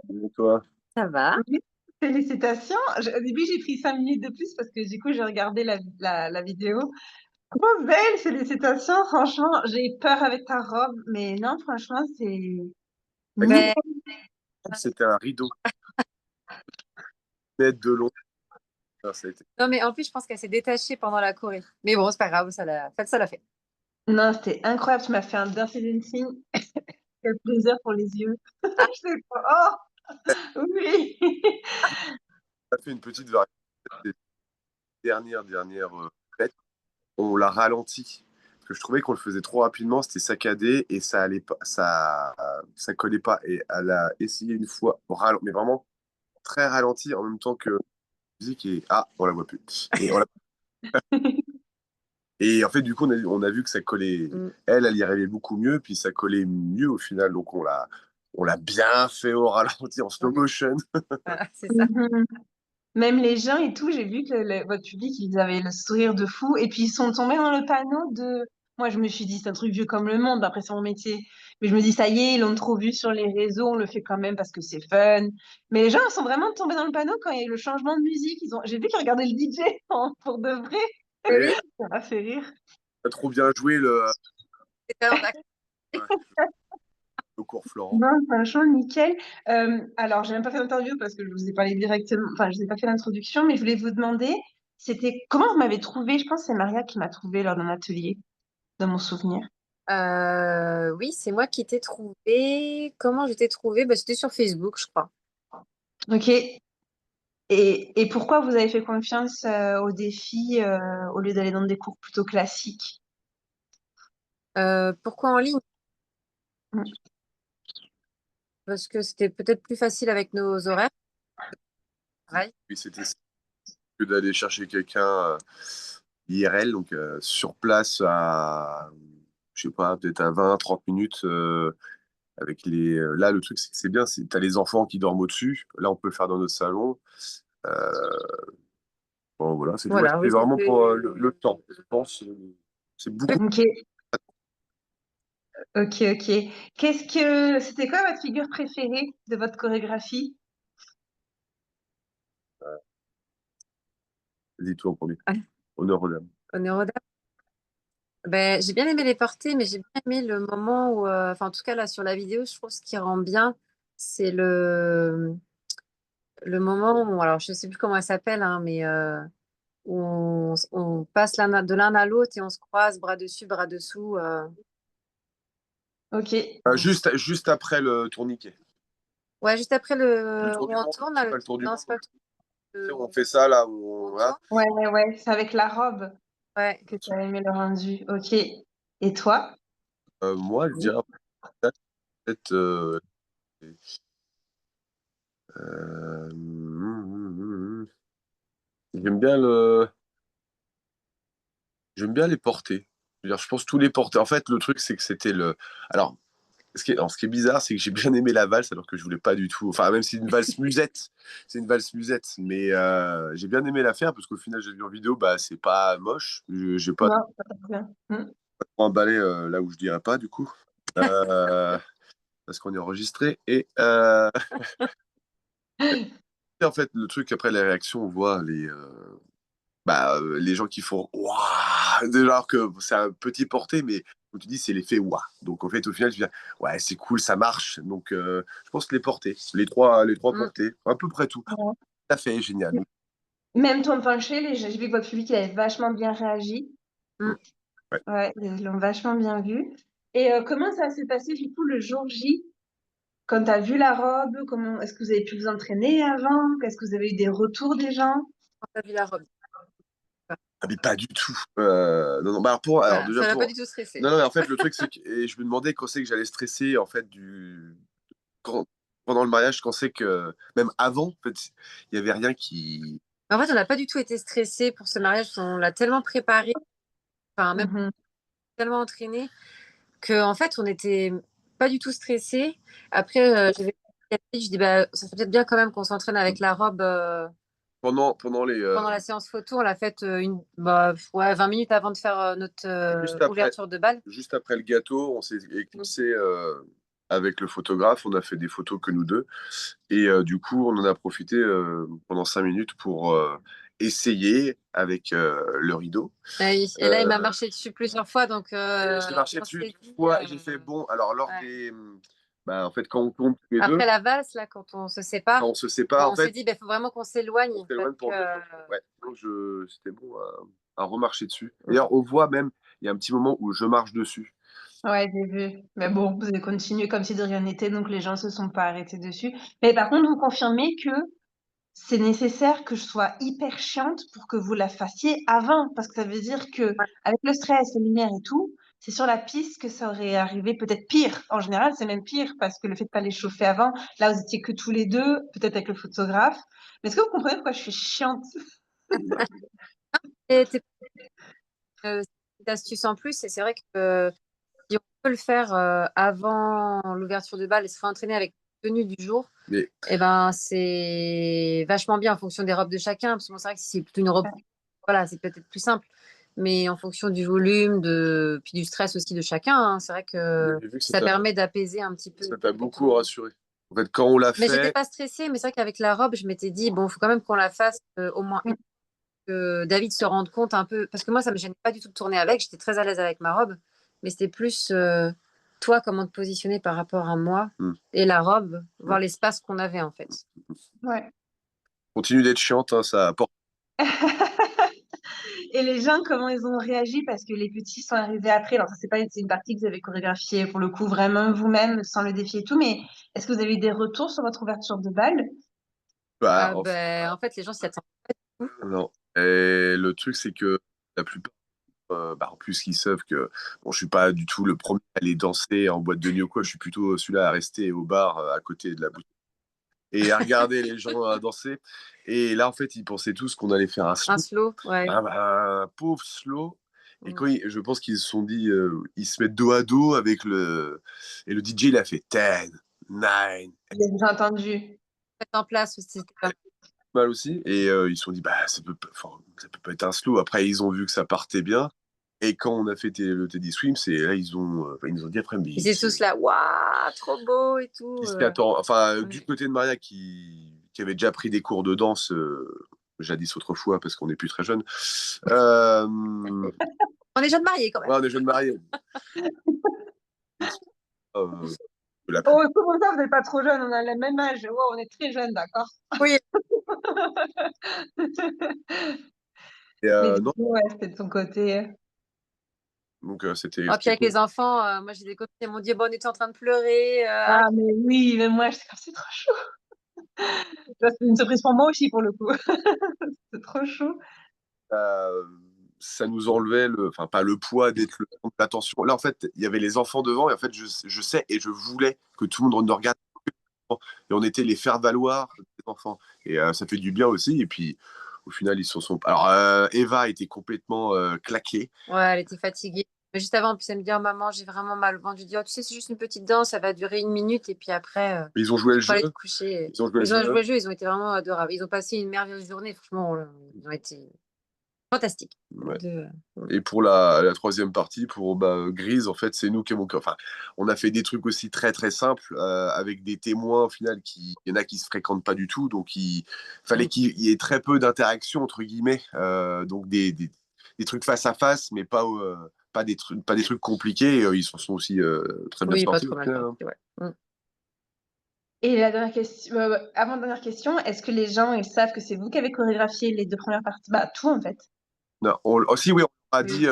Et toi? Ça va? Oui, félicitations. Au début, j'ai pris 5 minutes de plus parce que du coup, j'ai regardé la vidéo. Trop belle, félicitations. Franchement, j'ai eu peur avec ta robe, mais non, franchement, c'est nickel. Ben, C'était un rideau net de long. Ah, ça a été- non, mais en plus, je pense qu'elle s'est détachée pendant la Corée. Mais bon, c'est pas grave, ça l'a fait. Non, c'était incroyable. Tu m'as fait un Dirty Dancing. Quel plaisir pour les yeux. Ah, Je sais pas. Oh, oui. On a fait une petite variété des dernières fêtes. On l'a ralenti. Parce que je trouvais qu'on le faisait trop rapidement, c'était saccadé et ça allait pas, ça collait pas. Et elle a essayé une fois, mais vraiment très ralenti en même temps que la musique et on la voit plus. Et en fait, du coup, on a vu que ça collait. mm, Elle y arrivait beaucoup mieux, puis ça collait mieux au final. Donc, on l'a bien fait au ralenti en slow motion. voilà, c'est ça. Mhm. Même les gens et tout, j'ai vu que votre public, ils avaient le sourire de fou. Et puis, ils sont tombés dans le panneau de... Moi, je me suis dit, c'est un truc vieux comme le monde, après, c'est mon métier. Mais je me dis, ça y est, ils l'ont trop vu sur les réseaux, on le fait quand même parce que c'est fun. Mais les gens, ils sont vraiment tombés dans le panneau quand il y a eu le changement de musique. J'ai vu qu'ils regardaient le DJ pour de vrai. Oui, oui, Et Ça m'a fait rire. on a trop bien joué c'est talent d'acteur. ouais, le cours Florent. Non, franchement, nickel. Alors, j'ai même pas fait d'interview parce que je vous ai parlé directement, enfin, je vous ai pas fait l'introduction, mais je voulais vous demander, c'était comment vous m'avez trouvé? Je pense que c'est Maria qui m'a trouvé lors d'un atelier, dans mon souvenir. Oui, c'est moi qui t'ai trouvé. Comment je t'ai trouvé? Bah, c'était sur Facebook, je crois. Ok. Et pourquoi vous avez fait confiance aux défis au lieu d'aller dans des cours plutôt classiques? Pourquoi en ligne? Mm. Parce que c'était peut-être plus facile avec nos horaires de travail. Puis c'était ça, que d'aller chercher quelqu'un IRL, donc sur place je sais pas, peut-être à 20-30 minutes. Là, le truc, c'est que c'est bien, t'as les enfants qui dorment au-dessus. Là, on peut le faire dans notre salon. Euh, bon, voilà, c'est tout. Ouais, Voilà, c'est oui, vraiment c'était pour le temps. Je pense c'est beaucoup. Ok, ok, ok. C'était quoi votre figure préférée de votre chorégraphie? Dis-toi en premier. ah, Honneur aux dames. honneur aux dames. Ben, j'ai bien aimé les portées, mais j'ai bien aimé le moment où, enfin, en tout cas, là, sur la vidéo, je trouve ce qui rend bien, c'est le moment où, alors, je sais plus comment elle s'appelle, hein, mais où on passe de l'un à l'autre et on se croise bras dessus, bras dessous. Ok, Juste après le tourniquet. Ouais, juste après Le le tour où du on monde? tourne, C'est pas le tour du non, monde? c'est pas le tour, Tu sais, le- on fait ça là où on où voilà. tourne. ouais, ouais, ouais, c'est avec la robe Ouais. que tu as aimé le rendu. Ok. Et toi? Moi, je dirais peut-être j'aime bien j'aime bien les porter. Je veux dire, je pense tous les porter. En fait, le truc, c'est que c'était le. Alors, ce qui est bizarre, c'est que j'ai bien aimé la valse, alors que je voulais pas du tout. Enfin, même si c'est une valse musette, c'est une valse musette. Mais j'ai bien aimé la faire parce qu'au final, j'ai vu en vidéo, bah, c'est pas moche. J'ai pas Non, pas bien. trop emballé là où je dirais pas, du coup. Euh, Parce qu'on est enregistré. Et en fait, le truc, après les réactions, on voit les gens qui font waouh, alors que c'est un petit porté, mais comme tu dis, c'est l'effet waouh. Donc en fait, au final, je dis ouais, c'est cool, ça marche. Donc je pense que les portés, les trois Mm. portés, à peu près tout. Ouais. Ça fait génial. Même Tom Penché, j'ai vu que votre public il avait vachement bien réagi. Mm. Mm. Ouais. Ouais, ils l'ont vachement bien vu. Et comment ça s'est passé du coup le jour J? Quand tu as vu la robe, comment est-ce que vous avez pu vous entraîner avant? Est-ce que vous avez eu des retours des gens? On a vu la robe. Ah, mais pas du tout. Non, non, bah alors Voilà, déjà ça l'a pas du pour. tout stressé. Non, non, mais en fait, le truc, c'est que et je me demandais quand c'est que j'allais stresser, en fait, quand- pendant le mariage, quand c'est que, même avant, en fait, il y avait rien qui. En fait, on n'a pas du tout été stressé pour ce mariage. On l'a tellement préparé, enfin même Mhm. tellement entraîné, que en fait, on n'était pas du tout stressé. Après, je dis bah, ça serait peut-être bien quand même qu'on s'entraîne avec la robe Pendant pendant la séance photo. On l'a faite ouais, 20 minutes avant de faire notre juste après, ouverture de bal. juste après le gâteau, on s'est éclipsé. avec le photographe, on a fait des photos que nous deux. Et du coup, on en a profité pendant 5 minutes pour essayer avec le rideau. Ah oui. Et là, il m'a marché dessus plusieurs fois, donc J'ai marché on dessus s'est une dit, fois et j'ai fait bon. Alors, lors ouais. des. Bah, en fait, quand on tombe tous les deux, Après la valse, là, quand on se quand sépare, on se sépare, en on s'est fait, dit, faut vraiment qu'on s'éloigne on s'éloigne parce pour que le. Ouais, donc c'était bon à remarcher dessus. D'ailleurs, on voit même, il y a un petit moment où je marche dessus. Ouais, j'ai vu. Mais bon, vous avez continué comme si de rien n'était, donc les gens se sont pas arrêtés dessus. Mais par contre, vous confirmez que c'est nécessaire que je sois hyper chiante pour que vous la fassiez avant, parce que ça veut dire que avec le stress, les lumières et tout, c'est sur la piste que ça aurait arrivé peut-être pire. En général, c'est même pire parce que le fait de pas les chauffer avant, là, vous étiez que tous les deux, peut-être avec le photographe. Mais est-ce que vous comprenez pourquoi je suis chiante? t'es c'est une astuce en plus. Et c'est vrai que si on peut le faire avant l'ouverture de bal et se réentraîner avec la tenue du jour, Mais et ben, c'est vachement bien en fonction des robes de chacun. Parce que bon, c'est vrai que si c'est plutôt une robe, voilà, c'est peut-être plus simple. Mais en fonction du volume, puis du stress aussi de chacun, hein, c'est vrai que j'ai vu que ça permet d'apaiser un petit peu. ça t'a beaucoup rassuré. En fait, quand on l'a Mais j'étais fait, pas stressée, mais c'est vrai qu'avec la robe, je m'étais dit, bon, il faut quand même qu'on la fasse au moins une, que David se rende compte un peu. Parce que moi, ça me gênait pas du tout de tourner avec, j'étais très à l'aise avec ma robe. Mais c'était plus toi, comment te positionner par rapport à moi hmm, et la robe, hmm. voir l'espace qu'on avait en fait. Ouais. Continue d'être chiante, hein, ça apporte. Et les gens, comment ils ont réagi? Parce que les petits sont arrivés après. Alors, ça, c'est une partie que vous avez chorégraphiée pour le coup vraiment vous-même, sans le défi et tout. Mais est-ce que vous avez eu des retours sur votre ouverture de bal? Bah, Ah ben, en fait, les gens s'y attendent pas du tout. non. Et le truc, c'est que la plupart, bah, en plus, ils savent que bon, je suis pas du tout le premier à aller danser en boîte de nuit ou quoi. Je suis plutôt celui-là à rester au bar à côté de la boutique et à regarder les gens danser. Et là, en fait, ils pensaient tous qu'on allait faire un Un slow, slow, ouais. un pauvre slow. Et Mm. quand je pense qu'ils se sont dit, ils se mettent dos à dos avec le. Et le DJ, il a fait 10, 9, J'ai entendu. Mettre en place aussi, c'était pas mal aussi. Et ils se sont dit, bah, ça peut pas être un slow. Après, ils ont vu que ça partait bien. Et quand on a fait le Teddy Swim, c'est là, ils nous ont dit après, mais ils étaient tous là, waouh, trop beau et tout. qui s'y attend. Enfin, Ouais. du côté de Maria qui avait déjà pris des cours de danse jadis autrefois, parce qu'on n'est plus très jeune. Ouais, On est jeunes mariés quand même. on est jeunes mariés. Euh, la plus... Oh, comment ça, vous n'êtes pas trop jeune? On a le même âge. Wow, on est très jeunes, d'accord. Oui. Et, Mais du non, coup, ouais, c'était de son côté. donc c'était Oh, puis avec cool. les enfants, moi j'ai des copines qui m'ont dit, bon, on était en train de pleurer. Ah, mais oui, mais moi, j'étais comme, c'est trop chaud. Ça, c'est une surprise pour moi aussi, pour le coup. C'est trop chaud. Euh, ça nous enlevait enfin pas le poids d'être le centre d'attention. Là, en fait, il y avait les enfants devant, et en fait, je sais et je voulais que tout le monde nous regarde. Et on était les faire valoir des enfants. Et ça fait du bien aussi. Et puis, au final, ils se sont. Alors, Eva était complètement claquée. Ouais, elle était fatiguée. Mais juste avant, puis elle me dit, oh, maman, j'ai vraiment mal au ventre. Je dis, oh, tu sais, c'est juste une petite danse, ça va durer 1 minute. Et puis après, Ils ont joué le faut aller te jeu. coucher. Ils ont joué le Ils ont jeu. joué le jeu, ils ont été vraiment adorables. Ils ont passé une merveilleuse journée. Franchement, ils ont été fantastiques. Ouais. De... Et pour la troisième partie, pour Grise, en fait, c'est nous qui avons. Enfin, on a fait des trucs aussi très très simples avec des témoins au final il y en a qui se fréquentent pas du tout, donc il fallait qu'il y ait très peu d'interaction entre guillemets, donc des trucs face à face, mais pas des trucs compliqués. Et, ils s'en sont aussi très bien Oui, pas sortis au trop mal final, hein. sorti, ouais. Et la dernière question, avant-dernière question, est-ce que les gens, ils savent que c'est vous qui avez chorégraphié les deux premières parties? Bah, tout, en fait. Non, aussi, oui, on a dit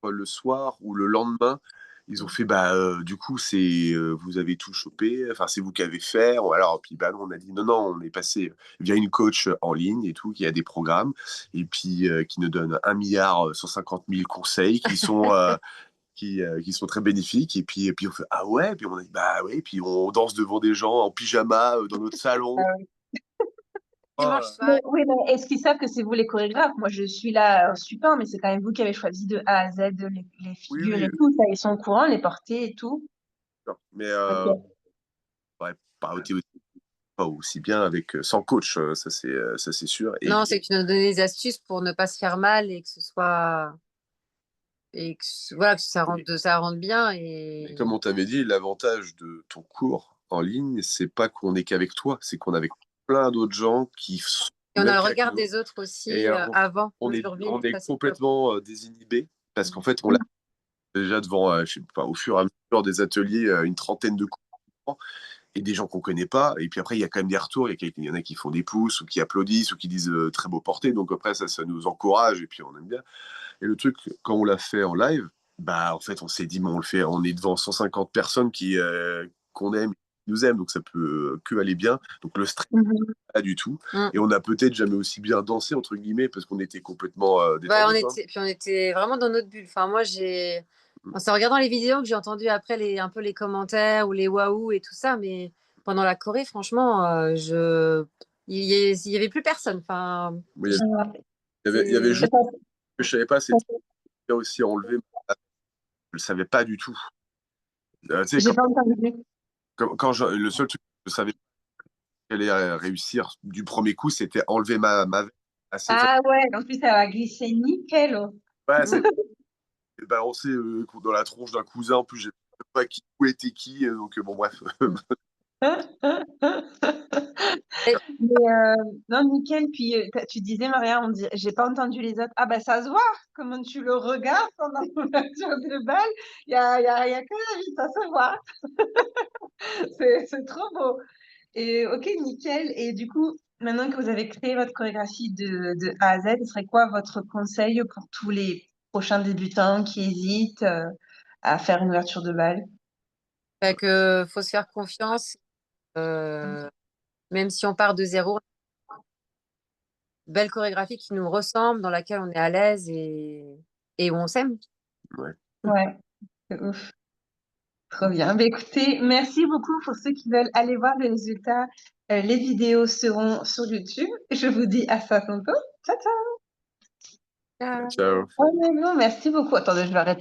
le soir ou le lendemain, ils ont fait bah du coup c'est vous avez tout chopé, enfin c'est vous qui avez fait. Alors puis bah nous, on a dit non non, on est passé via une coach en ligne et tout qui a des programmes et puis qui nous donne 1,150 milliard conseils qui sont qui sont très bénéfiques et puis on fait ah ouais, puis on a dit bah ouais, puis on danse devant des gens en pyjama dans notre salon. Dimanche Ah, soir, Oui, mais est-ce qu'ils savent que c'est vous les chorégraphes? Moi, je suis là, super, mais c'est quand même vous qui avez choisi de A à Z les oui figures oui, et tout. Ça, ils sont au courant, les portées et tout. mais Ok. ouais, pas aussi bien avec sans coach, ça c'est sûr. non, c'est que tu nous donnes des astuces pour ne pas se faire mal et que ce soit et voilà, que ça rentre bien. Et comme on t'avait dit, l'avantage de ton cours en ligne, c'est pas qu'on est qu'avec toi, c'est qu'on est avec plein d'autres gens qui sont Et on a même le cas que regard nous. des autres aussi Et avant on le est, jour J, on est ça c'est top. complètement désinhibé parce qu'en fait, on l'a déjà devant, je sais pas, au fur et à mesure des ateliers, une trentaine de cours et des gens qu'on connaît pas. Et puis après, il y a quand même des retours. Il y en a qui font des pouces ou qui applaudissent ou qui disent très beau porté. Donc après, ça nous encourage et puis on aime bien. Et le truc, quand on l'a fait en live, bah en fait, on s'est dit, mais on le fait, on est devant 150 personnes qu'on aime, qui nous aiment, donc ça peut que aller bien. Donc le stress, pas du tout. Mm. Et on a peut-être jamais aussi bien dansé, entre guillemets, parce qu'on était complètement Bah, détendu. on était vraiment dans notre bulle. Enfin, moi, c'est en regardant les vidéos que j'ai entendu après un peu les commentaires ou les waouh et tout ça, mais pendant la Corée, franchement, il y avait plus personne. Enfin, Mais il y avait juste que je savais pas, c'était aussi enlever. Je le savais pas du tout. Tu sais, J'ai pas entendu. le seul truc que je savais qu'elle allait réussir du premier coup, c'était enlever ma veste assez Ah ouais, en plus, ça va glisser nickel. Oh. Ouais, c'est balancé dans la tronche d'un cousin. En plus, je sais pas qui où était qui. Donc, bon, bref. Mais non, nickel. Puis tu disais, Maria, j'ai pas entendu les autres. Ah bah ça se voit, comment tu le regardes pendant l'ouverture de bal. Y a que la vie, ça se voit. C'est trop beau. Et ok, nickel. Et du coup, maintenant que vous avez créé votre chorégraphie de A à Z, ce serait quoi votre conseil pour tous les prochains débutants qui hésitent à faire une ouverture de bal? fait que faut se faire confiance, même si on part de zéro. Belle chorégraphie qui nous ressemble, dans laquelle on est à l'aise et où on s'aime. Ouais. Ouais, c'est ouf. Trop bien. Bah, écoutez, merci beaucoup pour ceux qui veulent aller voir les résultats. Les vidéos seront sur YouTube. Je vous dis à ça tantôt. Ciao, ciao. Ciao. Oh, mais non, merci beaucoup. Attendez, je vais arrêter.